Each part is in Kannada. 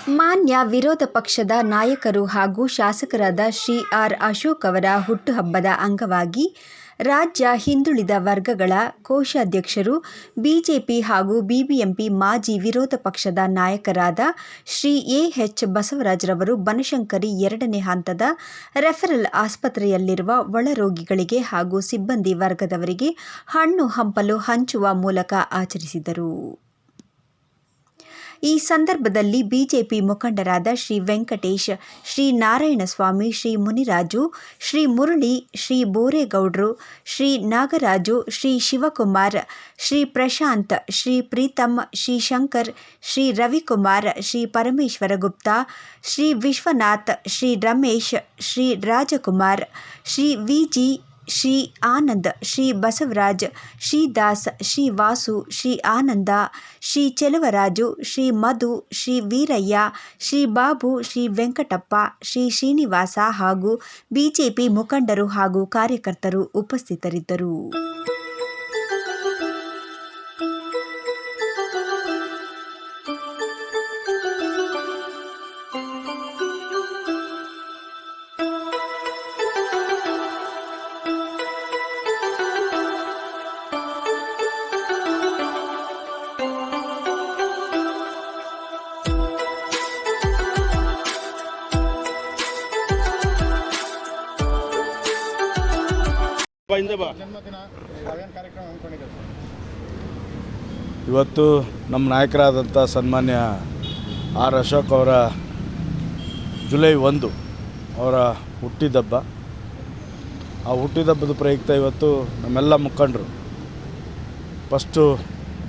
ಮಾನ್ಯ ವಿರೋಧ ಪಕ್ಷದ ನಾಯಕರು ಹಾಗೂ ಶಾಸಕರಾದ ಶ್ರೀ ಆರ್. ಅಶೋಕ್ ಅವರ ಹುಟ್ಟುಹಬ್ಬದ ಅಂಗವಾಗಿ ರಾಜ್ಯ ಹಿಂದುಳಿದ ವರ್ಗಗಳ ಕೋಶಾಧ್ಯಕ್ಷರು, ಬಿಜೆಪಿ ಹಾಗೂ ಬಿಬಿಎಂಪಿ ಮಾಜಿ ವಿರೋಧ ಪಕ್ಷದ ನಾಯಕರಾದ ಶ್ರೀ ಎ. ಎಚ್. ಬಸವರಾಜರವರು ಬನಶಂಕರಿ 2ನೇ ಹಂತದ ರೆಫರಲ್ ಆಸ್ಪತ್ರೆಯಲ್ಲಿರುವ ಒಳರೋಗಿಗಳಿಗೆ ಹಾಗೂ ಸಿಬ್ಬಂದಿ ವರ್ಗದವರಿಗೆ ಹಣ್ಣು ಹಂಪಲು ಹಂಚುವ ಮೂಲಕ ಆಚರಿಸಿದರು. ಈ ಸಂದರ್ಭದಲ್ಲಿ ಬಿಜೆಪಿ ಮುಖಂಡರಾದ ಶ್ರೀ ವೆಂಕಟೇಶ್, ಶ್ರೀ ನಾರಾಯಣಸ್ವಾಮಿ, ಶ್ರೀ ಮುನಿರಾಜು, ಶ್ರೀ ಮುರಳಿ, ಶ್ರೀ ಬೋರೇಗೌಡ್ರು, ಶ್ರೀ ನಾಗರಾಜು, ಶ್ರೀ ಶಿವಕುಮಾರ್, ಶ್ರೀ ಪ್ರಶಾಂತ್, ಶ್ರೀ ಪ್ರೀತಮ್, ಶ್ರೀ ಶಂಕರ್, ಶ್ರೀ ರವಿಕುಮಾರ್, ಶ್ರೀ ಪರಮೇಶ್ವರ ಗುಪ್ತಾ, ಶ್ರೀ ವಿಶ್ವನಾಥ್, ಶ್ರೀ ರಮೇಶ್, ಶ್ರೀ ರಾಜಕುಮಾರ್, ಶ್ರೀ ವಿಜಿ, ಶ್ರೀ ಆನಂದ್, ಶ್ರೀ ಬಸವರಾಜ್, ಶ್ರೀ ದಾಸ್, ಶ್ರೀ ವಾಸು, ಶ್ರೀ ಆನಂದ, ಶ್ರೀ ಚೆಲುವರಾಜು, ಶ್ರೀ ಮಧು, ಶ್ರೀ ವೀರಯ್ಯ, ಶ್ರೀ ಬಾಬು, ಶ್ರೀ ವೆಂಕಟಪ್ಪ, ಶ್ರೀ ಶ್ರೀನಿವಾಸ ಹಾಗೂ ಬಿಜೆಪಿ ಮುಖಂಡರು ಹಾಗೂ ಕಾರ್ಯಕರ್ತರು ಉಪಸ್ಥಿತರಿದ್ದರು. ಇವತ್ತು ನಮ್ಮ ನಾಯಕರಾದಂಥ ಸನ್ಮಾನ್ಯ ಆರ್. ಅಶೋಕ್ ಅವರ ಜುಲೈ 1 ಅವರ ಹುಟ್ಟಿದಬ್ಬ. ಆ ಹುಟ್ಟಿದಬ್ಬದ ಪ್ರಯುಕ್ತ ಇವತ್ತು ನಮ್ಮೆಲ್ಲ ಮುಖಂಡರು first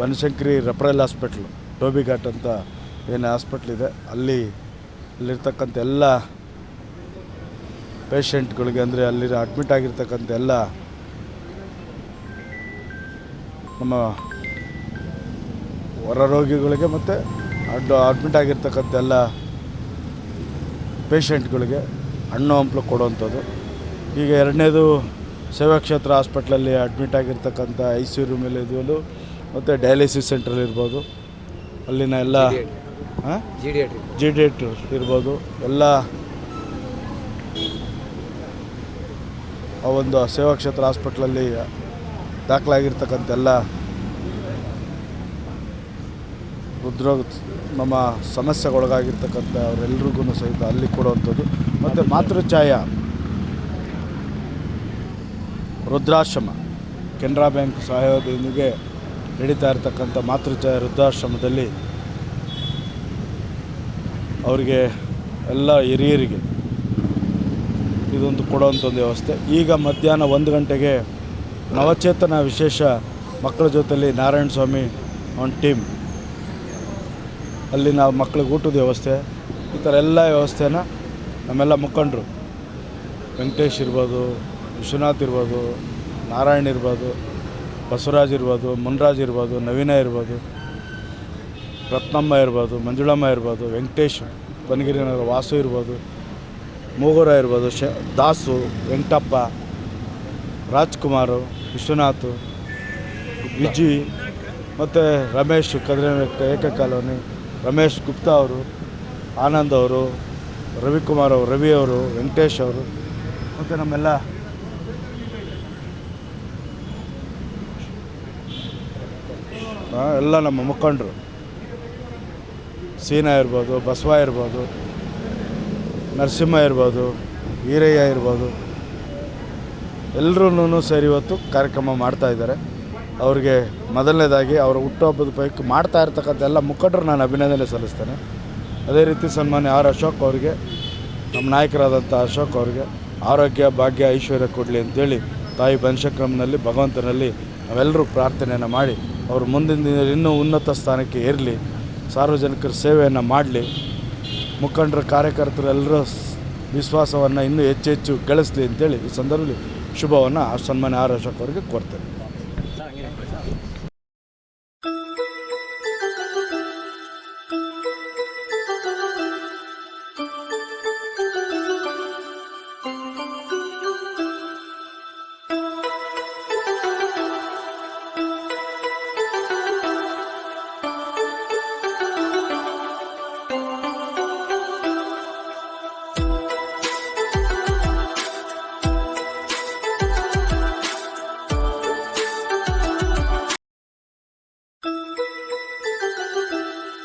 Banashankari referral hospital, ಟೋಬಿ ghat ಅಂತ ಏನು ಹಾಸ್ಪಿಟ್ಲಿದೆ, ಅಲ್ಲಿರ್ತಕ್ಕಂಥ ಎಲ್ಲ ಪೇಷಂಟ್ಗಳಿಗೆ, ಅಂದರೆ ಅಲ್ಲಿ ಅಡ್ಮಿಟ್ ಆಗಿರ್ತಕ್ಕಂಥ ಎಲ್ಲ ನಮ್ಮ ಹೊರ ರೋಗಿಗಳಿಗೆ ಮತ್ತು ಅಡ್ಮಿಟ್ ಆಗಿರ್ತಕ್ಕಂಥ ಎಲ್ಲ ಪೇಷಂಟ್ಗಳಿಗೆ ಹಣ್ಣು ಹಂಪಲು ಕೊಡುವಂಥದ್ದು. ಈಗ 2ನೇದು ಸೇವಾ ಕ್ಷೇತ್ರ ಹಾಸ್ಪಿಟ್ಲಲ್ಲಿ ಅಡ್ಮಿಟ್ ಆಗಿರ್ತಕ್ಕಂಥ ICU ರೂಮಲ್ಲಿ ಇದ್ವಲ್ಲೂ ಮತ್ತು ಡಯಾಲಿಸಿಸ್ ಸೆಂಟ್ರಲ್ಲಿ ಇರ್ಬೋದು, ಅಲ್ಲಿನ ಎಲ್ಲ GD ಇರ್ಬೋದು, ಎಲ್ಲ ಆ ಒಂದು ಸೇವಾ ಕ್ಷೇತ್ರ ಹಾಸ್ಪಿಟ್ಲಲ್ಲಿ ದಾಖಲಾಗಿರ್ತಕ್ಕಂಥ ಎಲ್ಲ ಹೃದ್ರೋಗ ನಮ್ಮ ಸಮಸ್ಯೆಗೊಳಗಾಗಿರ್ತಕ್ಕಂಥ ಅವರೆಲ್ಲರಿಗೂ ಸಹಿತ ಅಲ್ಲಿ ಕೊಡುವಂಥದ್ದು. ಮತ್ತು ಮಾತೃಛಾಯ ವೃದ್ಧಾಶ್ರಮ, ಕೆನರಾ ಬ್ಯಾಂಕ್ ಸಹಯೋಗದೊಂದಿಗೆ ನಡೀತಾ ಇರತಕ್ಕಂಥ ಮಾತೃಛಾಯ ವೃದ್ಧಾಶ್ರಮದಲ್ಲಿ ಅವರಿಗೆ ಎಲ್ಲ ಹಿರಿಯರಿಗೆ ಇದೊಂದು ಕೊಡುವಂಥ ಒಂದು ವ್ಯವಸ್ಥೆ. ಈಗ ಮಧ್ಯಾಹ್ನ 1 ಗಂಟೆಗೆ ನವಚೇತನ ವಿಶೇಷ ಮಕ್ಕಳ ಜೊತೆಯಲ್ಲಿ ನಾರಾಯಣಸ್ವಾಮಿ ಒಂದು ಟೀಮ್, ಅಲ್ಲಿ ನಾವು ಮಕ್ಕಳಿಗೆ ಊಟದ ವ್ಯವಸ್ಥೆ, ಈ ಥರ ಎಲ್ಲ ವ್ಯವಸ್ಥೆನ ನಮ್ಮೆಲ್ಲ ಮುಖಂಡರು, ವೆಂಕಟೇಶ್ ಇರ್ಬೋದು, ವಿಶ್ವನಾಥ್ ಇರ್ಬೋದು, ನಾರಾಯಣ್ ಇರ್ಬೋದು, ಬಸವರಾಜ್ ಇರ್ಬೋದು, ಮುನ್ರಾಜ್ ಇರ್ಬೋದು, ನವೀನ ಇರ್ಬೋದು, ರತ್ನಮ್ಮ ಇರ್ಬೋದು, ಮಂಜುಳಮ್ಮ ಇರ್ಬೋದು, ವೆಂಕಟೇಶ್ ಬನಗಿರಿನಗರ, ವಾಸು ಇರ್ಬೋದು, ಮೂಗೂರ ಇರ್ಬೋದು, ದಾಸು, ವೆಂಕಟಪ್ಪ, ರಾಜ್ಕುಮಾರು, ವಿಶ್ವನಾಥ್, ವಿಜಿ ಮತ್ತು ರಮೇಶ್ ಕದ್ರೆ ಏಕಕಾಲೋನಿ, ರಮೇಶ್ ಗುಪ್ತಾ ಅವರು, ಆನಂದ್ ಅವರು, ರವಿಕುಮಾರ್ ಅವರು, ರವಿ ಅವರು, ವೆಂಕಟೇಶ್ ಅವರು, ಮತ್ತು ನಮ್ಮೆಲ್ಲ ಎಲ್ಲ ನಮ್ಮ ಮುಖಂಡರು, ಸೀನಾ ಇರ್ಬೋದು, ಬಸವ ಇರ್ಬೋದು, ನರಸಿಂಹ ಇರ್ಬೋದು, ವೀರಯ್ಯ ಇರ್ಬೋದು, ಎಲ್ಲರೂ ಸೇರಿ ಇವತ್ತು ಕಾರ್ಯಕ್ರಮ ಮಾಡ್ತಾಯಿದ್ದಾರೆ. ಅವ್ರಿಗೆ ಮೊದಲನೇದಾಗಿ ಅವರ ಹುಟ್ಟುಹಬ್ಬದ ಪೈಕಿ ಮಾಡ್ತಾ ಇರ್ತಕ್ಕಂಥ ಎಲ್ಲ ಮುಖಂಡರು ನಾನು ಅಭಿನಂದನೆ ಸಲ್ಲಿಸ್ತೇನೆ. ಅದೇ ರೀತಿ ಸನ್ಮಾನ್ಯ ಆರ್. ಅಶೋಕ್ ಅವರಿಗೆ, ನಮ್ಮ ನಾಯಕರಾದಂಥ ಅಶೋಕ್ ಅವರಿಗೆ ಆರೋಗ್ಯ, ಭಾಗ್ಯ, ಐಶ್ವರ್ಯ ಕೊಡಲಿ ಅಂತೇಳಿ ತಾಯಿ ಬನಶಂಕರಮ್ಮನಲ್ಲಿ, ಭಗವಂತನಲ್ಲಿ ನಾವೆಲ್ಲರೂ ಪ್ರಾರ್ಥನೆಯನ್ನು ಮಾಡಿ ಅವರು ಮುಂದಿನ ದಿನ ಇನ್ನೂ ಉನ್ನತ ಸ್ಥಾನಕ್ಕೆ ಏರಲಿ, ಸಾರ್ವಜನಿಕರ ಸೇವೆಯನ್ನು ಮಾಡಲಿ, ಮುಖಂಡರ ಕಾರ್ಯಕರ್ತರು ಎಲ್ಲರೂ ವಿಶ್ವಾಸವನ್ನು ಇನ್ನೂ ಹೆಚ್ಚು ಗಳಿಸಲಿ ಅಂತೇಳಿ ಈ ಸಂದರ್ಭದಲ್ಲಿ ಶುಭವನ್ನು ಸನ್ಮಾನ್ಯ ಆರ್. ಅಶೋಕ್ ಅವರಿಗೆ ಕೋರ್ತೇನೆ.